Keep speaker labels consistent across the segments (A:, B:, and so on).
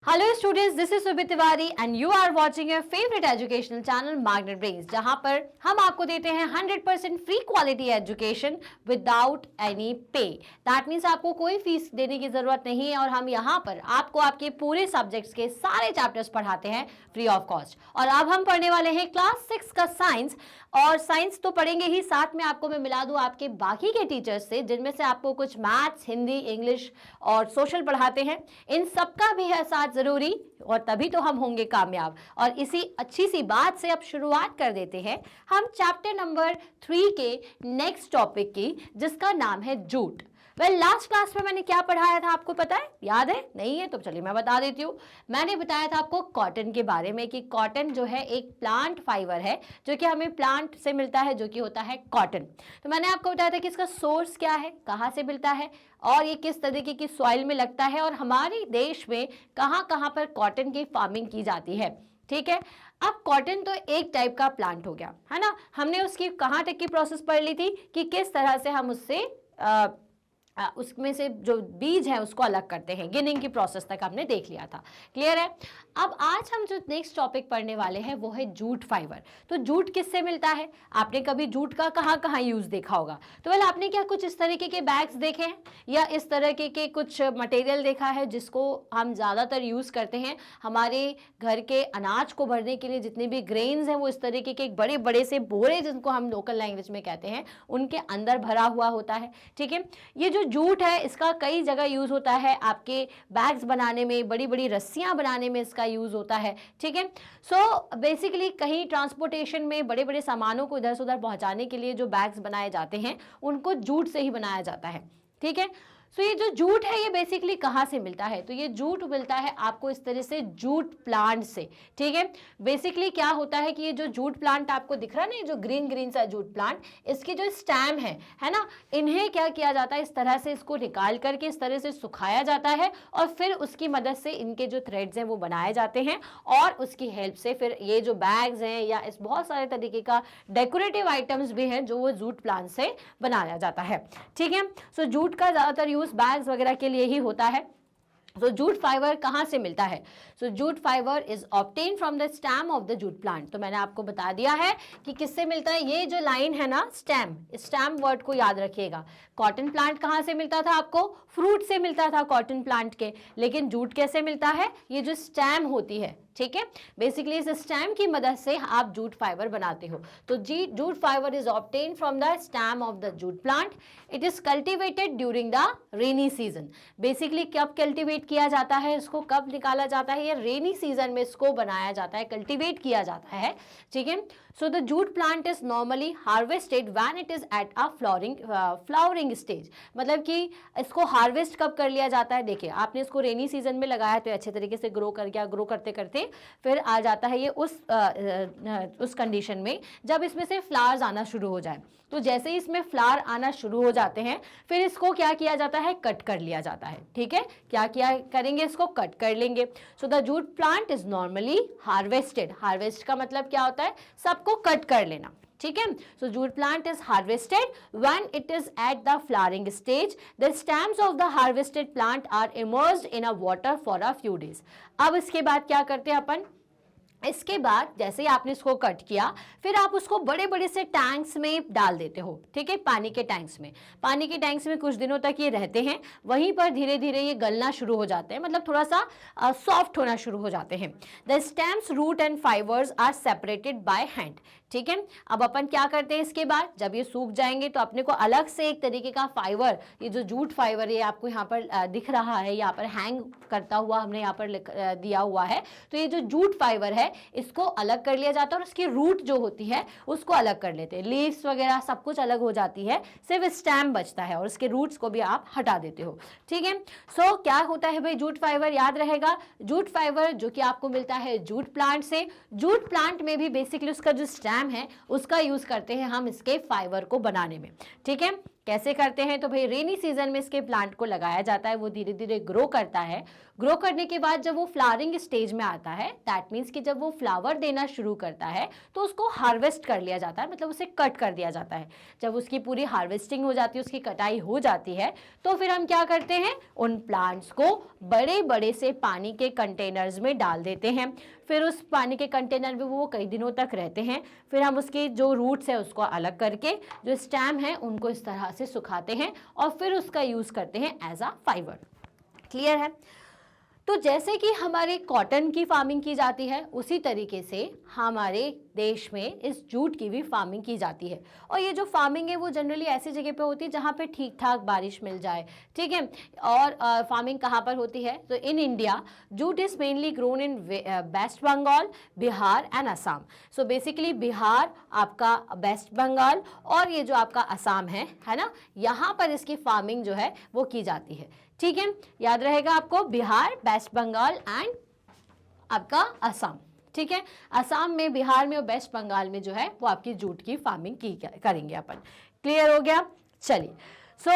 A: Hello students, this is Subir Tiwari and you are watching your favourite educational channel magnet brains, जहां पर हम आपको देते हैं 100% free quality education without any pay. That means आपको कोई फीस देने की जरूरत नहीं है और हम यहां पर आपको आपके पूरे सब्जेक्ट्स के सारे चैप्टर्स पढ़ाते हैं फ्री ऑफ कॉस्ट। और अब हम पढ़ने वाले हैं क्लास 6 का साइंस, और साइंस तो पढ़ेंगे ही, साथ में आपको मैं मिला दूं आपके बाकी के टीचर्स से, जिनमें से आपको कुछ मैथ्स, हिंदी, इंग्लिश और सोशल पढ़ाते हैं। इन सबका भी है साथ जरूरी, और तभी तो हम होंगे कामयाब। और इसी अच्छी सी बात से अब शुरुआत कर देते हैं हम चैप्टर नंबर 3 के नेक्स्ट टॉपिक की, जिसका नाम है जूट। लास्ट क्लास में मैंने क्या पढ़ाया था आपको पता है? याद है? नहीं है तो चलिए मैं बता देती हूँ। मैंने बताया था आपको कॉटन के बारे में कि कॉटन जो है एक प्लांट फाइबर है, जो कि हमें प्लांट से मिलता है, जो कि होता है कॉटन। तो मैंने आपको बताया था कि इसका सोर्स क्या है, कहाँ से मिलता है, और ये किस तरीके की सॉइल में लगता है, और हमारे देश में कहाँ कहाँ पर कॉटन की फार्मिंग की जाती है। ठीक है, अब कॉटन तो एक टाइप का प्लांट हो गया है ना। हमने उसकी कहाँ तक की प्रोसेस पढ़ ली थी कि किस तरह से हम उससे उसमें से जो बीज है उसको अलग करते हैं, गिनिंग की प्रोसेस तक हमने देख लिया था। क्लियर है? अब आज हम जो नेक्स्ट टॉपिक पढ़ने वाले हैं वो है जूट फाइबर। तो जूट किससे मिलता है? आपने कभी जूट का कहाँ कहाँ यूज देखा होगा? तो आपने क्या कुछ इस तरीके के बैग्स देखे हैं या इस तरह के कुछ मटेरियल देखा है जिसको हम ज़्यादातर यूज करते हैं? हमारे घर के अनाज को भरने के लिए जितने भी ग्रेन्स हैं वो इस तरीके के बड़े बड़े से बोरे, जिनको हम लोकल लैंग्वेज में कहते हैं, उनके अंदर भरा हुआ होता है। ठीक है, ये जो जूट है इसका कई जगह यूज होता है। आपके बैग्स बनाने में, बड़ी बड़ी रस्सियां बनाने में इसका यूज होता है। ठीक है, सो बेसिकली कहीं ट्रांसपोर्टेशन में बड़े बड़े सामानों को इधर से उधर पहुंचाने के लिए जो बैग्स बनाए जाते हैं उनको जूट से ही बनाया जाता है। ठीक है, सो ये जो जूट है ये बेसिकली कहाँ से मिलता है? तो ये जूट मिलता है आपको इस तरह से जूट प्लांट से। ठीक है, बेसिकली क्या होता है कि ये जो जूट प्लांट आपको दिख रहा है ना, जो ग्रीन ग्रीन सा जूट प्लांट, इसकी जो स्टेम है ना, इन्हें क्या किया जाता है, इस तरह से इसको निकाल करके इस तरह से सुखाया जाता है, और फिर उसकी मदद से इनके जो थ्रेड्स हैं वो बनाए जाते हैं, और उसकी हेल्प से फिर ये जो बैग्स हैं या इस बहुत सारे तरीके का डेकोरेटिव आइटम्स भी हैं जो वो जूट प्लांट से बनाया जाता है। ठीक है, सो जूट का ज़्यादातर बैग्स वगैरह के लिए ही होता है। तो जूट फाइबर कहाँ से मिलता है? So jute fibre is obtain from the stem of the jute plant. तो मैंने आपको बता दिया है कि किससे मिलता है। ये जो लाइन है ना, स्टेम, स्टेम वर्ड को याद रखिएगा। कॉटन प्लांट कहाँ से मिलता था आपको? फ्रूट से मिलता था कॉटन प्लांट के। लेकिन जूट कैसे मिलता है? ये जो स्टेम होती है, ठीक है, बेसिकली इस स्टेम की मदद से आप जूट फाइबर बनाते हो। तो jute fibre is obtain from the stem of the jute plant. It is cultivated during the rainy season. Basically कब कल्टिवेट किया जाता है, इसको कब निकाला जाता है? ये रेनी सीजन में इसको बनाया जाता है, कल्टिवेट किया जाता है। ठीक है, so the jute plant is normally harvested when it is at a flowering stage. मतलब कि इसको हार्वेस्ट कब कर लिया जाता है? देखिए, आपने इसको रेनी सीजन में लगाया तो अच्छे तरीके से ग्रो कर गया, ग्रो करते करते फिर आ जाता है ये उस कंडीशन में जब इसमें से फ्लावर्स आना शुरू हो जाए। तो जैसे ही इसमें फ्लावर आना शुरू हो जाते हैं, फिर इसको क्या किया जाता है? कट कर लिया जाता है। ठीक है, क्या किया करेंगे? इसको कट कर लेंगे। So the jute plant is normally harvested. Harvest का मतलब क्या होता है? सबको कट कर लेना। ठीक है, so jute plant is harvested when it is at the flowering stage. The stems of the harvested plant are immersed in a water for a few days. अब इसके बाद क्या करते हैं अपन? इसके बाद जैसे ही आपने इसको कट किया, फिर आप उसको बड़े बड़े से टैंक्स में डाल देते हो। ठीक है, पानी के टैंक्स में। पानी के टैंक्स में कुछ दिनों तक ये रहते हैं, वहीं पर धीरे धीरे ये गलना शुरू हो जाते हैं, मतलब थोड़ा सा सॉफ्ट होना शुरू हो जाते हैं। The stems, root and fibres are separated by hand. ठीक है, अब अपन क्या करते हैं इसके बाद? जब ये सूख जाएंगे तो अपने को अलग से एक तरीके का फाइबर, ये जो जूट फाइबर ये आपको यहाँ पर दिख रहा है, यहाँ पर हैंग करता हुआ हमने यहाँ पर दिया हुआ है। तो ये जो जूट फाइबर है इसको अलग कर लिया जाता है, और उसकी रूट जो होती है उसको अलग कर लेते हैं। लीव्स वगैरह सब कुछ अलग हो जाती है, सिर्फ स्टेम बचता है, और उसके रूट्स को भी आप हटा देते हो। ठीक है, सो क्या होता है भाई? जूट फाइबर याद रहेगा, जूट फाइबर जो कि आपको मिलता है जूट प्लांट से। जूट प्लांट में भी बेसिकली उसका जो स्टेम है उसका यूज करते हैं हम इसके फाइबर को बनाने में। ठीक है, कैसे करते हैं? तो भाई रेनी सीजन में इसके प्लांट को लगाया जाता है, वो धीरे धीरे ग्रो करता है। ग्रो करने के बाद जब वो फ्लावरिंग स्टेज में आता है, दैट मीन्स कि जब वो फ्लावर देना शुरू करता है तो उसको हार्वेस्ट कर लिया जाता है, मतलब उसे कट कर दिया जाता है। जब उसकी पूरी हार्वेस्टिंग हो जाती है, उसकी कटाई हो जाती है, तो फिर हम क्या करते हैं? उन प्लांट्स को बड़े बड़े से पानी के कंटेनर्स में डाल देते हैं। फिर उस पानी के कंटेनर में वो कई दिनों तक रहते हैं। फिर हम उसके जो रूट्स है उसको अलग करके जो स्टेम है उनको इस तरह से सुखाते हैं और फिर उसका यूज करते हैं एज अ फाइबर। क्लियर है? तो जैसे कि हमारे कॉटन की फार्मिंग की जाती है, उसी तरीके से हमारे देश में इस जूट की भी फार्मिंग की जाती है। और ये जो फार्मिंग है वो जनरली ऐसी जगह पे होती है जहाँ पे ठीक ठाक बारिश मिल जाए, ठीक है। और फार्मिंग कहाँ पर होती है? तो in India jute is mainly grown in West Bengal, Bihar and Assam. So basically Bihar, आपका वेस्ट बंगाल और ये जो आपका असम है ना, यहाँ पर इसकी फार्मिंग जो है वो की जाती है, ठीक है। याद रहेगा आपको, बिहार, वेस्ट बंगाल एंड आपका असम, ठीक है। असम में, बिहार में और वेस्ट बंगाल में जो है वो आपकी जूट की फार्मिंग की करेंगे अपन। क्लियर हो गया? चलिए, सो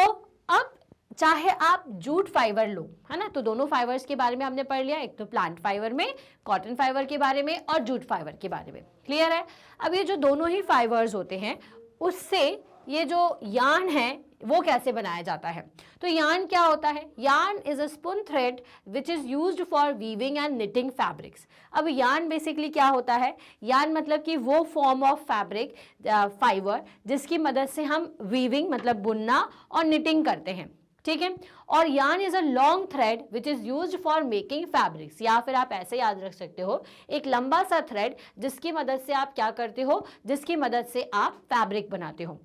A: अब चाहे आप जूट फाइबर लो, है ना, तो दोनों फाइबर्स के बारे में हमने पढ़ लिया, एक तो प्लांट फाइबर में, कॉटन फाइबर के बारे में और जूट फाइबर के बारे में। क्लियर है? अब ये जो दोनों ही फाइबर्स होते हैं उससे ये जो यार्न है वो कैसे बनाया जाता है? तो यार्न क्या होता है? Yarn is a spoon thread which is used for weaving and knitting fabrics. अब यार्न बेसिकली क्या होता है? यार्न मतलब कि वो फॉर्म ऑफ फैब्रिक, फाइबर, जिसकी मदद से हम वीविंग मतलब बुनना और निटिंग करते हैं, ठीक है। और yarn is a long thread which is used for making fabrics, या फिर आप ऐसे याद रख सकते हो, एक लंबा सा थ्रेड जिसकी मदद से आप क्या करते हो? जिसकी मदद से आप फैब्रिक बनाते हो।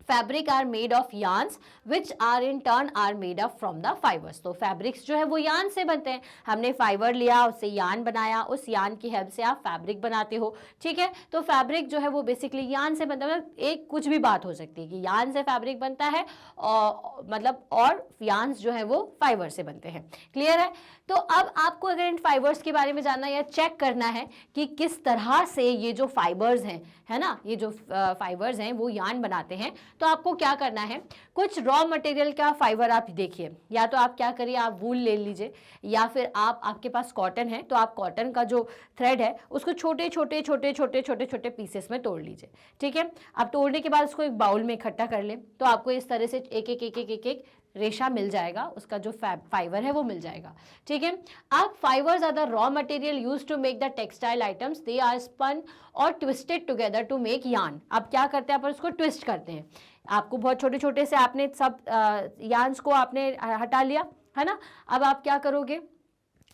A: Fabric are made of yarns which are in turn are made up from the fibres. तो फैब्रिक्स जो है वो यार्न से बनते हैं। हमने फाइबर लिया, उससे यार्न बनाया, उस यार्न की हेल्प से आप फैब्रिक बनाते हो, ठीक है। तो फैब्रिक जो है वो बेसिकली यार्न से बनता है। मतलब एक कुछ भी बात हो सकती है कि यार्न से फैब्रिक बनता है और मतलब और यार्न्स जो है वो फाइबर से बनते हैं। क्लियर है? तो अब आपको अगर इन फाइबर्स के बारे में जानना या चेक करना है कि किस तरह से ये जो फाइबर्स हैं, है ना, ये जो फाइबर्स हैं वो यार्न बनाते हैं, तो आपको क्या करना है? कुछ रॉ मटेरियल का फाइबर आप देखिए, या तो आप क्या करिए, आप वूल ले लीजिए, या फिर आपके पास कॉटन है तो आप कॉटन का जो थ्रेड है उसको छोटे छोटे छोटे छोटे छोटे छोटे पीसेस में तोड़ लीजिए, ठीक है। अब तोड़ने के बाद उसको एक बाउल में इकट्ठा कर ले, तो आपको इस तरह से एक एक एक एक एक एक रेशा मिल जाएगा, उसका जो फाइबर है वो मिल जाएगा, ठीक है। अब fibres are the raw material used to make the textile items, they are spun और twisted together to make yarn. अब क्या करते हैं, अपन उसको ट्विस्ट करते हैं। आपको बहुत छोटे छोटे से आपने सब यार्न्स को आपने हटा लिया, है ना। अब आप क्या करोगे,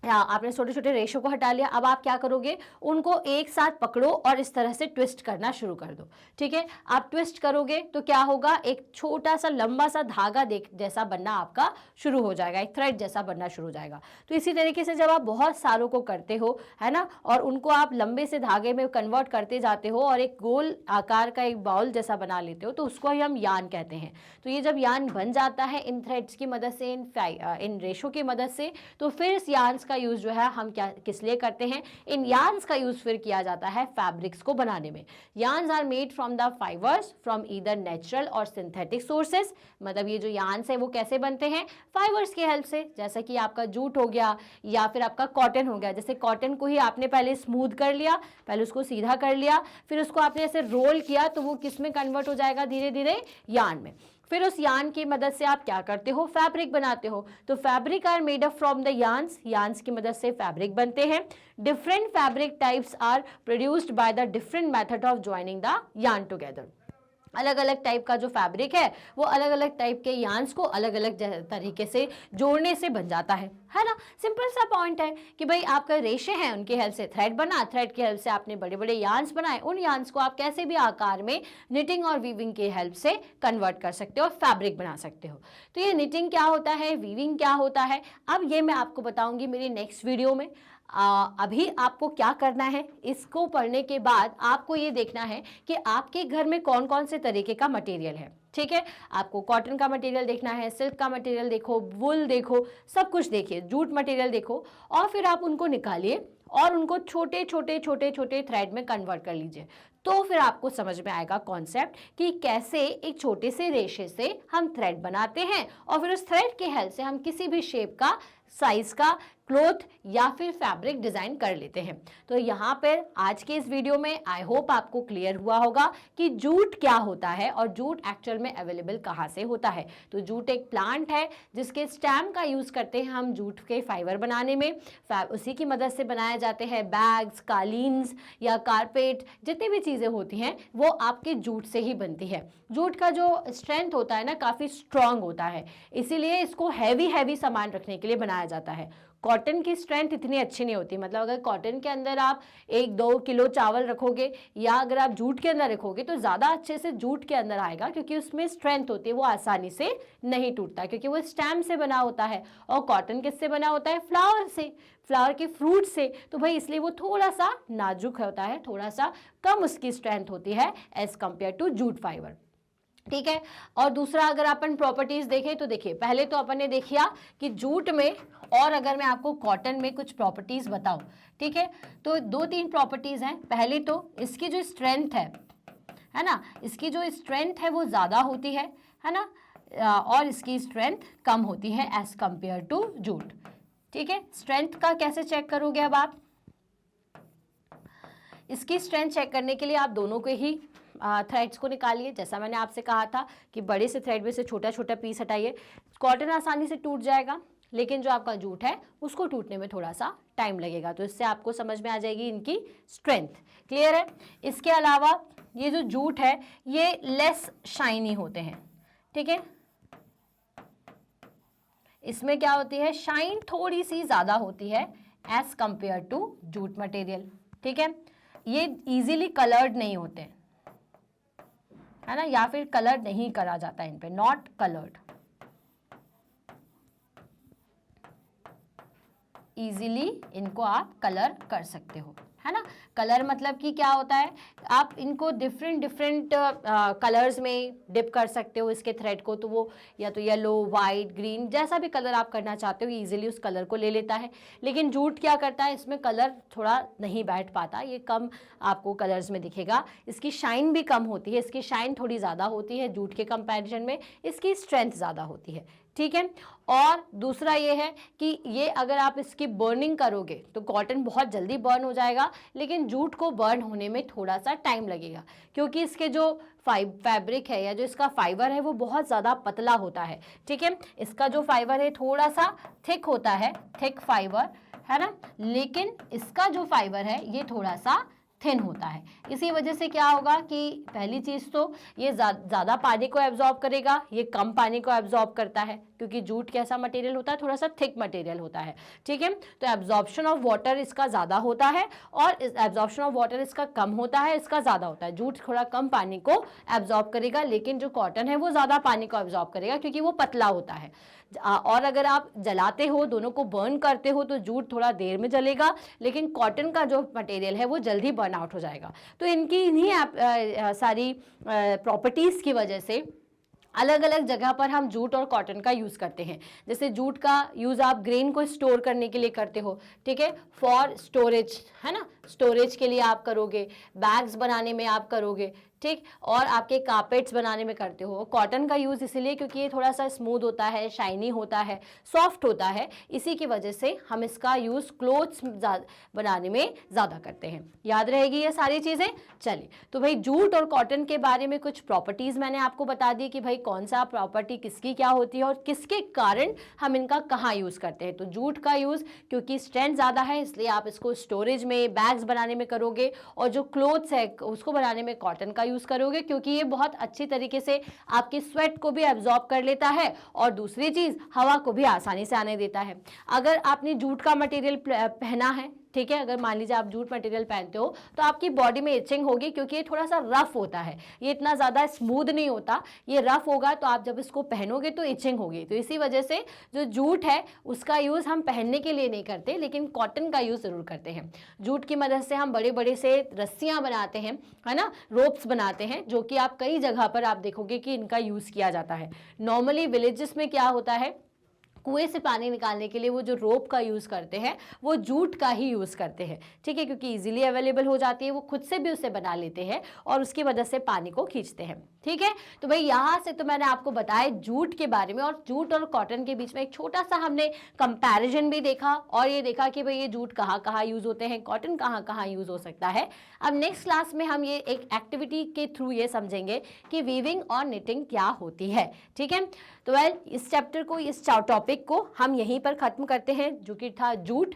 A: आपने छोटे छोटे रेशो को हटा लिया, अब आप क्या करोगे, उनको एक साथ पकड़ो और इस तरह से ट्विस्ट करना शुरू कर दो, ठीक है। आप ट्विस्ट करोगे तो क्या होगा, एक छोटा सा लंबा सा धागा जैसा बनना आपका शुरू हो जाएगा, एक थ्रेड जैसा बनना शुरू हो जाएगा। तो इसी तरीके से जब आप बहुत सारों को करते हो, है ना, और उनको आप लंबे से धागे में कन्वर्ट करते जाते हो और एक गोल आकार का एक बाउल जैसा बना लेते हो, तो उसको ही हम यार्न कहते हैं। तो ये जब यार्न बन जाता है इन थ्रेड्स की मदद से, इन रेशो की मदद से, तो फिर इस यार्न्स का यूज जो है हम क्या किस लिए करते हैं, इन यार्न्स का यूज फिर किया जाता है फैब्रिक्स को बनाने में। Yarns are made from the fibres from either natural और सिंथेटिक सोर्सेस। मतलब ये जो यार्न्स है वो कैसे बनते हैं, फाइबर्स की हेल्प से, जैसा कि आपका जूट हो गया या फिर आपका कॉटन हो गया। जैसे कॉटन को ही आपने पहले स्मूथ कर लिया, पहले उसको सीधा कर लिया, फिर उसको आपने ऐसे रोल किया तो वो किस में कन्वर्ट हो जाएगा, धीरे धीरे यार्न में। फिर उस यार्न की मदद से आप क्या करते हो, फैब्रिक बनाते हो। तो fabric are made up from the yarns, yarns की मदद से फैब्रिक बनते हैं। Different fabric types are produced by the different method of joining the yarn together. अलग अलग टाइप का जो फैब्रिक है वो अलग अलग टाइप के यार्न्स को अलग अलग तरीके से जोड़ने से बन जाता है ना। सिंपल सा पॉइंट है कि भाई आपका रेशे हैं, उनकी हेल्प से थ्रेड बना, थ्रेड की हेल्प से आपने बड़े बड़े यार्न्स बनाए, उन यार्न्स को आप कैसे भी आकार में निटिंग और वीविंग की हेल्प से कन्वर्ट कर सकते हो और फैब्रिक बना सकते हो। तो ये निटिंग क्या होता है, वीविंग क्या होता है, अब ये मैं आपको बताऊंगी मेरी नेक्स्ट वीडियो में। अभी आपको क्या करना है, इसको पढ़ने के बाद आपको ये देखना है कि आपके घर में कौन कौन से तरीके का मटेरियल है, ठीक है। आपको कॉटन का मटेरियल देखना है, सिल्क का मटेरियल देखो, वुल देखो, सब कुछ देखिए, जूट मटेरियल देखो, और फिर आप उनको निकालिए और उनको छोटे छोटे छोटे छोटे थ्रेड में कन्वर्ट कर लीजिए। तो फिर आपको समझ में आएगा कॉन्सेप्ट कि कैसे एक छोटे से रेशे से हम थ्रेड बनाते हैं और फिर उस थ्रेड के हेल्प से हम किसी भी शेप का, साइज का क्लोथ या फिर फैब्रिक डिजाइन कर लेते हैं। तो यहाँ पर आज के इस वीडियो में आई होप आपको क्लियर हुआ होगा कि जूट क्या होता है और जूट एक्चुअल में अवेलेबल कहाँ से होता है। तो जूट एक प्लांट है जिसके स्टेम का यूज करते हैं हम जूट के फाइबर बनाने में, उसी की मदद से बनाए जाते हैं बैग्स, कालीन्स या कारपेट, जितनी भी चीजें होती हैं वो आपके जूट से ही बनती है। जूट का जो स्ट्रेंथ होता है ना, काफी स्ट्रांग होता है, इसीलिए इसको हैवी सामान रखने के लिए बनाया जाता है। कॉटन की स्ट्रेंथ इतनी अच्छी नहीं होती, मतलब अगर कॉटन के अंदर आप 1-2 किलो चावल रखोगे या अगर आप जूट के अंदर रखोगे तो ज़्यादा अच्छे से जूट के अंदर आएगा, क्योंकि उसमें स्ट्रेंथ होती है, वो आसानी से नहीं टूटता क्योंकि वो स्टेम से बना होता है। और कॉटन किससे बना होता है? फ्लावर से, फ्लावर के फ्रूट से। तो भाई इसलिए वो थोड़ा सा नाजुक होता है, थोड़ा सा कम उसकी स्ट्रेंथ होती है as compare to jute fibre. ठीक है। और दूसरा अगर अपन प्रॉपर्टीज देखें तो देखिए, पहले तो अपन ने देखिया कि जूट में, और अगर मैं आपको कॉटन में कुछ प्रॉपर्टीज बताऊं, ठीक है, तो 2-3 प्रॉपर्टीज हैं। पहले तो इसकी जो स्ट्रेंथ है ना, इसकी जो स्ट्रेंथ है वो ज़्यादा होती है ना, और इसकी स्ट्रेंथ कम होती है एज कंपेयर टू जूट। ठीक है। स्ट्रेंथ का कैसे चेक करोगे अब आप? इसकी स्ट्रेंथ चेक करने के लिए आप दोनों के ही थ्रेड्स को निकालिए। जैसा मैंने आपसे कहा था कि बड़े से थ्रेड में से छोटा छोटा पीस हटाइए। कॉटन आसानी से टूट जाएगा, लेकिन जो आपका जूट है उसको टूटने में थोड़ा सा टाइम लगेगा। तो इससे आपको समझ में आ जाएगी इनकी स्ट्रेंथ। क्लियर है? इसके अलावा ये जो जूट है ये लेस शाइनी होते हैं। ठीक है, इसमें क्या होती है? शाइन थोड़ी सी ज़्यादा होती है as compare to jute material. ठीक है, ये इजीली कलर्ड नहीं होते है ना, या फिर कलर नहीं करा जाता इन पे, नॉट कलर्ड, इजीली इनको आप कलर कर सकते हो, है ना। कलर मतलब कि क्या होता है, आप इनको डिफरेंट कलर्स में डिप कर सकते हो इसके थ्रेड को, तो वो या तो येलो, वाइट, ग्रीन, जैसा भी कलर आप करना चाहते हो इजीली उस कलर को ले लेता है। लेकिन जूट क्या करता है, इसमें कलर थोड़ा नहीं बैठ पाता, ये कम आपको कलर्स में दिखेगा। इसकी शाइन भी कम होती है, इसकी शाइन थोड़ी ज़्यादा होती है जूट के कंपैरिजन में, इसकी स्ट्रेंथ ज़्यादा होती है। ठीक है। और दूसरा ये है कि ये अगर आप इसकी बर्निंग करोगे तो कॉटन बहुत जल्दी बर्न हो जाएगा, लेकिन जूट को बर्न होने में थोड़ा सा टाइम लगेगा, क्योंकि इसके जो फैब्रिक है या जो इसका फाइबर है वो बहुत ज़्यादा पतला होता है। ठीक है, इसका जो फाइबर है थोड़ा सा थिक होता है, थिक फाइबर है ना, लेकिन इसका जो फाइबर है ये थोड़ा सा थिन होता है। इसी वजह से क्या होगा कि पहली चीज़ तो ये ज़्यादा पानी को एब्जॉर्ब करेगा, ये कम पानी को एब्जॉर्ब करता है, क्योंकि जूट कैसा मटेरियल होता है, थोड़ा सा थिक मटेरियल होता है। ठीक है, तो एब्जॉर्प्शन ऑफ वाटर इसका ज़्यादा होता है और एब्जॉर्प्शन ऑफ वाटर इसका कम होता है, इसका ज़्यादा होता है। जूट थोड़ा कम पानी को एब्जॉर्ब करेगा, लेकिन जो कॉटन है वो ज़्यादा पानी को एब्जॉर्ब करेगा, क्योंकि वो पतला होता है। और अगर आप जलाते हो, दोनों को बर्न करते हो, तो जूट थोड़ा देर में जलेगा, लेकिन कॉटन का जो मटेरियल है वो जल्दी बर्न आउट हो जाएगा। तो इनकी इन्हीं सारी प्रॉपर्टीज़ की वजह से अलग अलग जगह पर हम जूट और कॉटन का यूज़ करते हैं। जैसे जूट का यूज़ आप ग्रेन को स्टोर करने के लिए करते हो, ठीक है, फॉर स्टोरेज, है ना, स्टोरेज के लिए आप करोगे, बैग्स बनाने में आप करोगे, ठीक, और आपके कारपेट्स बनाने में करते हो। कॉटन का यूज़ इसलिए क्योंकि ये थोड़ा सा स्मूथ होता है, शाइनी होता है, सॉफ्ट होता है, इसी की वजह से हम इसका यूज़ क्लोथ्स बनाने में ज़्यादा करते हैं। याद रहेगी ये सारी चीज़ें। चलिए, तो भाई जूट और कॉटन के बारे में कुछ प्रॉपर्टीज़ मैंने आपको बता दी कि भाई कौन सा प्रॉपर्टी किसकी क्या होती है और किसके कारण हम इनका कहाँ यूज़ करते हैं। तो जूट का यूज़ क्योंकि स्ट्रेंथ ज़्यादा है, इसलिए आप इसको स्टोरेज में, बैग्स बनाने में करोगे, और जो क्लोथ्स है उसको बनाने में कॉटन का यूज़ करोगे, क्योंकि ये बहुत अच्छी तरीके से आपकी स्वेट को भी एब्जॉर्ब कर लेता है और दूसरी चीज़ हवा को भी आसानी से आने देता है। अगर आपने जूट का मटेरियल पहना है, ठीक है, अगर मान लीजिए आप जूट मटेरियल पहनते हो तो आपकी बॉडी में इचिंग होगी, क्योंकि ये थोड़ा सा रफ होता है, ये इतना ज़्यादा स्मूथ नहीं होता, ये रफ होगा, तो आप जब इसको पहनोगे तो इचिंग होगी। तो इसी वजह से जो जूट है उसका यूज़ हम पहनने के लिए नहीं करते, लेकिन कॉटन का यूज़ ज़रूर करते हैं। जूट की मदद से हम बड़े बड़े से रस्सियाँ बनाते हैं, है ना, रोप्स बनाते हैं, जो कि आप कई जगह पर आप देखोगे कि इनका यूज़ किया जाता है। नॉर्मली विलेजेस में क्या होता है, कुएं से पानी निकालने के लिए वो जो रोप का यूज़ करते हैं वो जूट का ही यूज़ करते हैं, ठीक है, क्योंकि इजीली अवेलेबल हो जाती है, वो खुद से भी उसे बना लेते हैं और उसकी वजह से पानी को खींचते हैं, ठीक है। तो भाई यहाँ से तो मैंने आपको बताया जूट के बारे में, और जूट और कॉटन के बीच में एक छोटा सा हमने कंपैरिजन भी देखा और ये देखा कि भाई ये जूट कहाँ कहाँ यूज़ होते हैं, कॉटन कहाँ कहाँ यूज़ हो सकता है। अब नेक्स्ट क्लास में हम ये एक एक्टिविटी के थ्रू ये समझेंगे कि वीविंग और निटिंग क्या होती है, ठीक है। तो वेल इस चैप्टर को, इस टॉपिक को हम यहीं पर ख़त्म करते हैं, जो कि था जूट।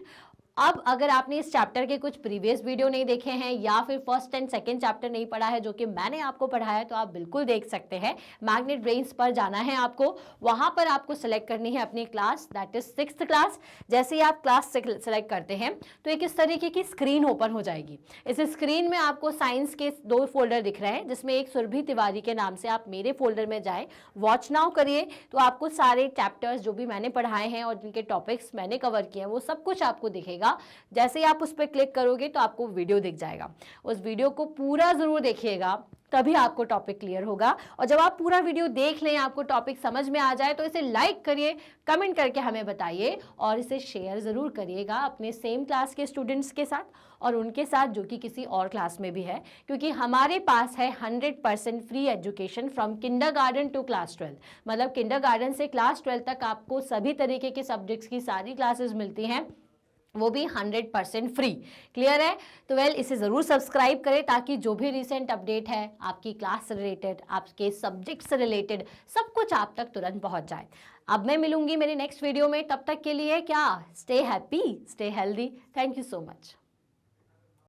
A: अब अगर आपने इस चैप्टर के कुछ प्रीवियस वीडियो नहीं देखे हैं या फिर फर्स्ट एंड सेकंड चैप्टर नहीं पढ़ा है जो कि मैंने आपको पढ़ाया है, तो आप बिल्कुल देख सकते हैं। मैग्नेट ब्रेन्स पर जाना है आपको, वहां पर आपको सेलेक्ट करनी है अपनी class, that is 6th class. जैसे ही आप क्लास सेलेक्ट करते हैं तो एक इस तरीके की स्क्रीन ओपन हो जाएगी। इस स्क्रीन में आपको साइंस के 2 फोल्डर दिख रहे हैं, जिसमें एक सुरभि तिवारी के नाम से आप मेरे फोल्डर में जाएं, वॉच नाउ करिए, तो आपको सारे चैप्टर्स जो भी मैंने पढ़ाए हैं और जिनके टॉपिक्स मैंने कवर किए हैं वो सब कुछ आपको दिखेगा। जैसे ही आप उस पर क्लिक करोगे तो आपको वीडियो दिख जाएगा, उस वीडियो को पूरा जरूर देखिएगा, तभी आपको टॉपिक क्लियर होगा। और जब आप पूरा वीडियो देख लें, आपको टॉपिक समझ में आ जाए, तो इसे लाइक करिए, कमेंट करके हमें बताइए और इसे शेयर ज़रूर करिएगा अपने सेम क्लास के स्टूडेंट्स के साथ और उनके साथ जो कि किसी और क्लास में भी है, क्योंकि हमारे पास है 100% free education from kindergarten to class 12। मतलब किंडरगार्टन से क्लास 12 तक आपको सभी तरीके के सब्जेक्ट्स की सारी क्लासेस मिलती हैं, वो भी 100% फ्री। क्लियर है? तो वेल इसे ज़रूर सब्सक्राइब करें ताकि जो भी रिसेंट अपडेट है आपकी क्लास से रिलेटेड, आपके सब्जेक्ट से रिलेटेड, सब कुछ आप तक तुरंत पहुंच जाए। अब मैं मिलूंगी मेरी नेक्स्ट वीडियो में, तब तक के लिए क्या, stay happy, stay healthy. Thank you so much.